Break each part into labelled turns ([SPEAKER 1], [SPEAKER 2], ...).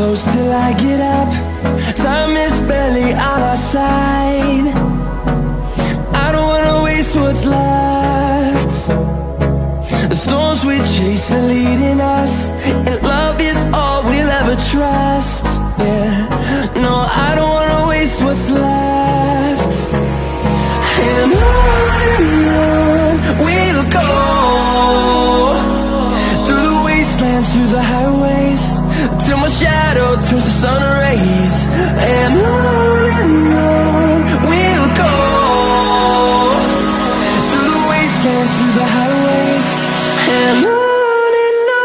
[SPEAKER 1] close till I get up. Time is barely on our side. I don't wanna waste what's left. The storms we chase are leading us, and love is all we'll ever trust. Yeah, no, I don't wanna waste what's left. And on we'll go, through the wastelands, through the highways, till my shadow turns to sun rays. And on we'll go, through the wastelands, through the highways, and on we'll go.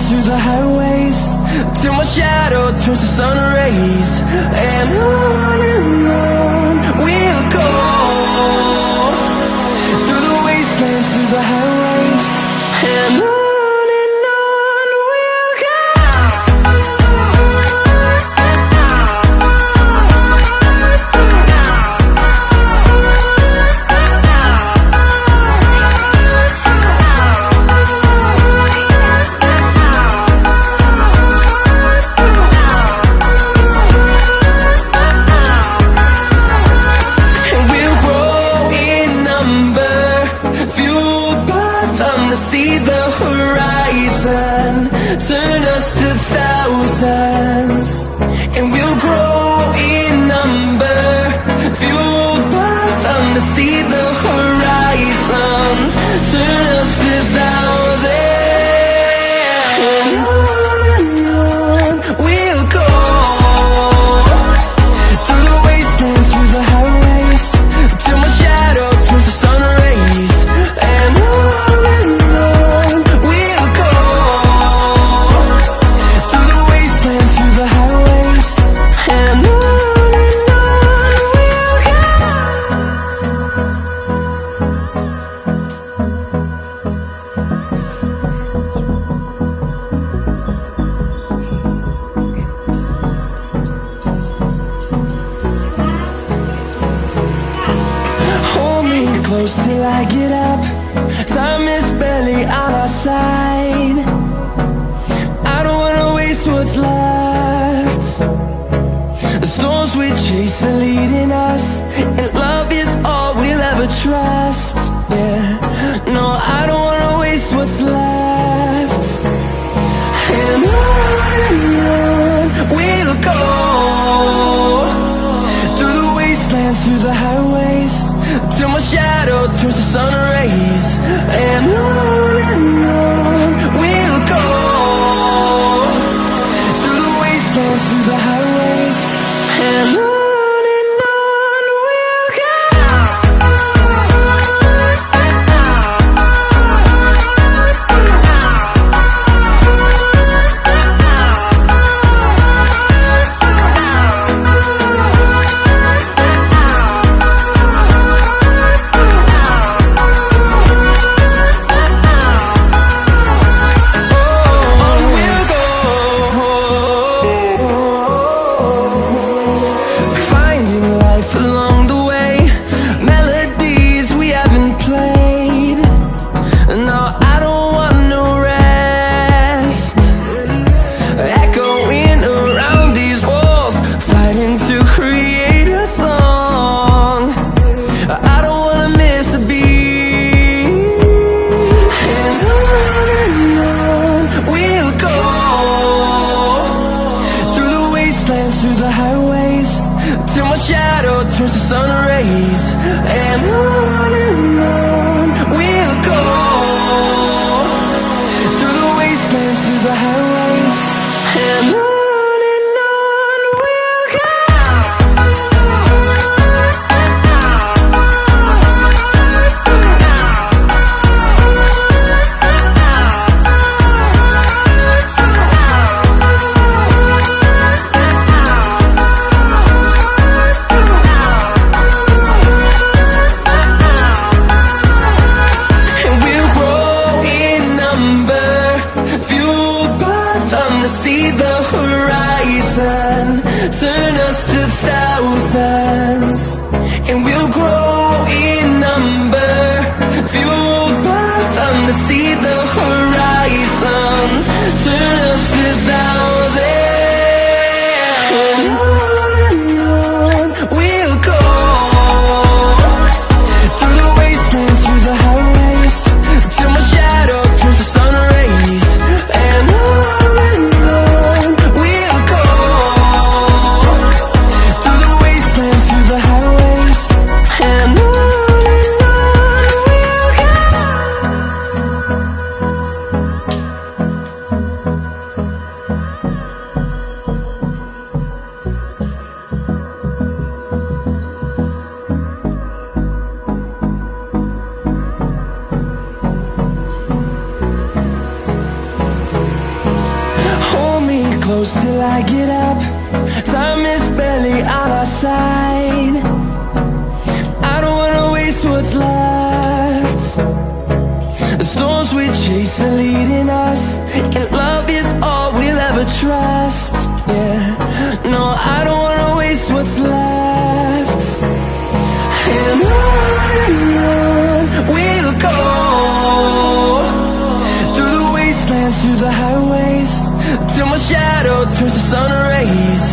[SPEAKER 1] Through the highways, till my shadow turns to sun rays. And on we'll go, through the wastelands, through the highways, and on we'll go. See the horizon turn us to thousands, and we'll grow in number, fueled by them. To see the horizon turn us to thousands, and on we'll go, through the wastelands, through the highways, till my shadow turns to sun rays. And close till I get up. Time is barely on our side. I don't wanna waste what's left. The storms we chase are leading us, and love is all we'll ever trust. Yeah, no, I don't wanna waste what's left. And on we'll go, through the wastelands, through the highways, till my shadow turns to sun rays. And on we'll go, through the wastelands, through the highways, and on we'll go. rays. And on we'll go, through the wastelands, through the highways. And on we'll go. See the horizon, turn us to thousands, and we'll grow in number, fueled by them to see the horizon, turn us to thousands. And on we'll go, through the wastelands, through the highways, till my shadow turns to sun rays. And close till I get up. Time is barely on our side. I don't wanna waste what's left. The storms we chase are leading us, and love is all we'll ever trust. Yeah, no, I don't wanna waste what's left. And on we'll go, through the wastelands, through the highways, till my shadow turns to sun rays.